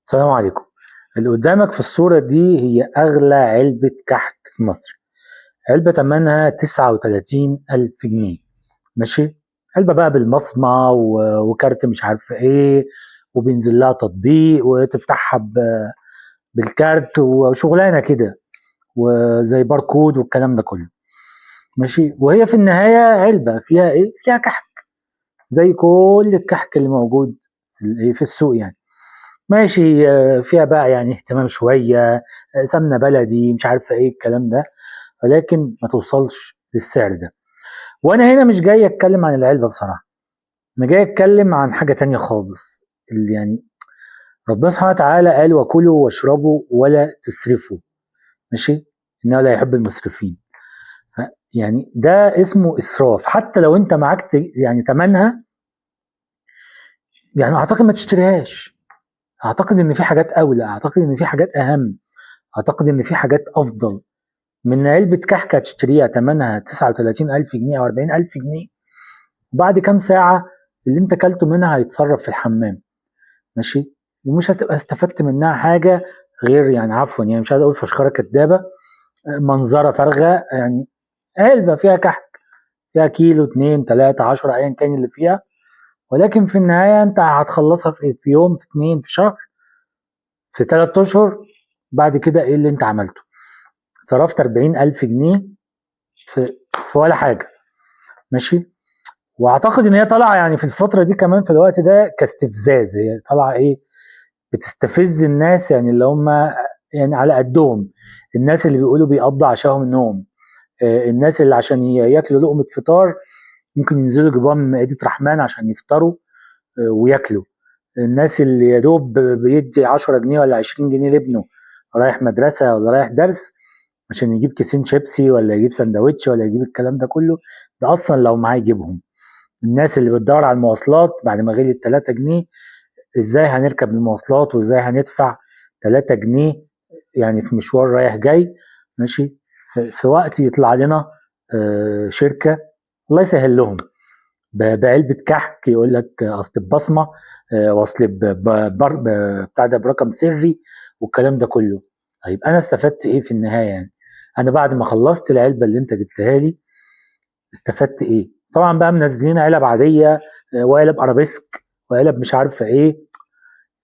السلام عليكم. اللي قدامك في الصورة دي هي أغلى علبة كحك في مصر. علبة تمنها 39,000 جنيه. ماشي. علبة بقى بالمصمع وكارت مش عارف ايه، وبينزل لها تطبيق وتفتحها بالكارت وشغلانة كده، وزي باركود والكلام ده كله. ماشي. وهي في النهاية علبة فيها ايه؟ فيها كحك زي كل الكحك اللي موجود في السوق يعني. ماشي. فيها بقى يعني اهتمام شوية، سمنة بلدي مش عارفة ايه الكلام ده، ولكن ما توصلش للسعر ده. وانا هنا مش جاي اتكلم عن العلبة بصراحة، انا جاي اتكلم عن حاجة تانية خالص. اللي يعني ربنا سبحانه وتعالى قال: وكلوا واشربوا ولا تسرفوا. ماشي. انه لا يحب المسرفين. يعني ده اسمه اسراف. حتى لو انت معاك يعني تمنها، يعني اعتقد ما تشتريهاش. اعتقد ان في حاجات اولى، اعتقد ان في حاجات اهم، اعتقد ان في حاجات افضل من علبة كحكة تشتريها تمنها 39,000 جنيه أو 40,000 جنيه. وبعد كام ساعة اللي أنت كلته منها هيتصرف في الحمام. ماشي. ومش هتبقى استفدت منها حاجة، غير يعني عفوا يعني مش عايز أقول فشخرة كدابة، منظرة فارغة يعني. علبة فيها كحك، فيها كيلو 2 3 10 أيا كان اللي فيها، ولكن في النهاية أنت هتخلصها في يوم، في 2، في شهر، في 3 أشهر. بعد كده إيه اللي أنت عملته؟ صرفت 40,000 جنيه في ولا حاجة. ماشي. واعتقد ان هي طالعه يعني في الفتره دي كمان في الوقت ده كاستفزاز. هي طالعه ايه؟ بتستفز الناس يعني اللي هم يعني على قدهم، الناس اللي بيقولوا بيقضوا عشاهم النوم، الناس اللي عشان ياكلوا لقمه فطار ممكن ينزلوا يجيبوها من مائده رحمن عشان يفطروا وياكلوا، الناس اللي يا دوب بيدي 10 جنيه ولا 20 جنيه لابنه رايح مدرسه ولا رايح درس عشان يجيب كيسين شيبسي ولا يجيب سندوتش ولا يجيب الكلام ده كله. ده اصلا لو معاه يجيبهم. الناس اللي بتدور على المواصلات بعد ما غليت 3 جنيه، ازاي هنركب المواصلات وازاي هندفع 3 جنيه يعني في مشوار رايح جاي. ماشي. في وقت يطلع لنا شركة الله يسهل لهم بعلبة كحك يقول لك اصل ببصمة، واصل بتاع ده برقم سري والكلام ده كله. طيب انا استفدت ايه في النهاية يعني؟ انا بعد ما خلصت العلبة اللي انت جبتها لي استفدت ايه؟ طبعا بقى منزلين علب عاديه، وعلب ارابيسك وعلب مش عارفه ايه.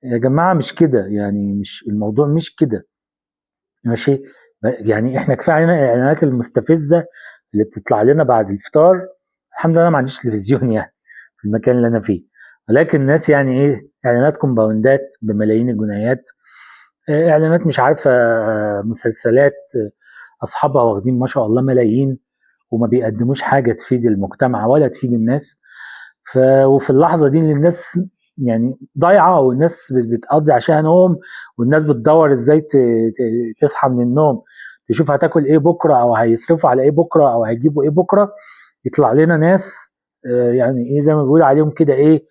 يا جماعه مش كده يعني، مش الموضوع مش كده. ماشي. يعني احنا كفايه علينا الاعلانات المستفزه اللي بتطلع لنا بعد الفطار. الحمد لله انا ما عنديش تلفزيون يعني في المكان اللي انا فيه، ولكن الناس يعني ايه، اعلانات كومباوندات بملايين الجنيهات، اعلانات مش عارفه، مسلسلات اصحابها واخدين ما شاء الله ملايين وما بيقدموش حاجه تفيد المجتمع ولا تفيد الناس. وفي اللحظه دي اللي الناس يعني ضايعه، والناس بتقضي عشان نوم، والناس بتدور ازاي تصحى من النوم تشوف هتاكل ايه بكره او هيصرفوا على ايه بكره او هيجيبوا ايه بكره. يطلع لنا ناس يعني ايه زي ما بيقول عليهم كده ايه،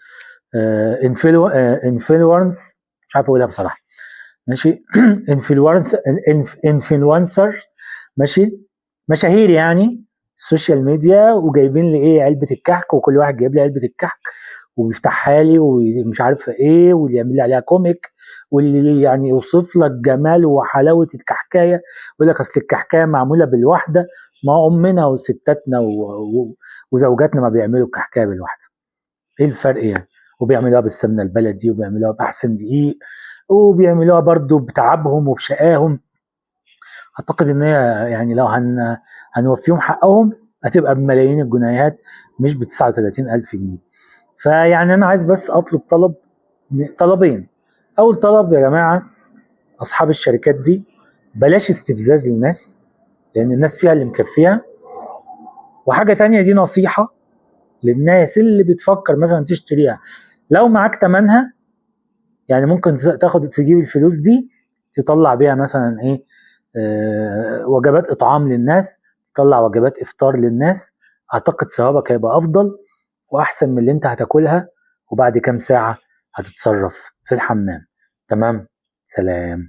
انفلونس، مش عارف اقولها بصراحه. ماشي. انفلونس، انفلونسر. ماشي. مشاهير يعني السوشيال ميديا، وجايبين لي ايه؟ علبه الكحك، وكل واحد جايب لي علبه الكحك وبيفتحها لي ومش عارفه ايه، واللي يعمل لي عليها كوميك، واللي يعني يوصف لك جمال وحلاوه الكحكايه، يقول لك اصل الكحكايه معموله بالوحده. ما امنا وستاتنا وزوجاتنا ما بيعملوا الكحكايه بالوحده. ايه الفرق يعني؟ وبيعملوها بالسمنه البلدي وبيعملوها باحسن دقيق وبيعملوها برضو بتعبهم وبشقاهم. اعتقد ان هي يعني لو هنوفيهم حقهم هتبقى بملايين الجنيهات، مش ب 39,000 جنيه. فيعني انا عايز بس اطلب طلبين. اول طلب يا جماعه، اصحاب الشركات دي بلاش استفزاز للناس، لان الناس فيها اللي مكفيها. وحاجه تانية، دي نصيحه للناس اللي بتفكر مثلا تشتريها، لو معاك تمنها يعني ممكن تجيب الفلوس دي تطلع بيها مثلا ايه، وجبات اطعام للناس، تطلع وجبات افطار للناس. اعتقد ثوابك هيبقى افضل واحسن من اللي انت هتاكلها وبعد كام ساعة هتتصرف في الحمام. تمام. سلام.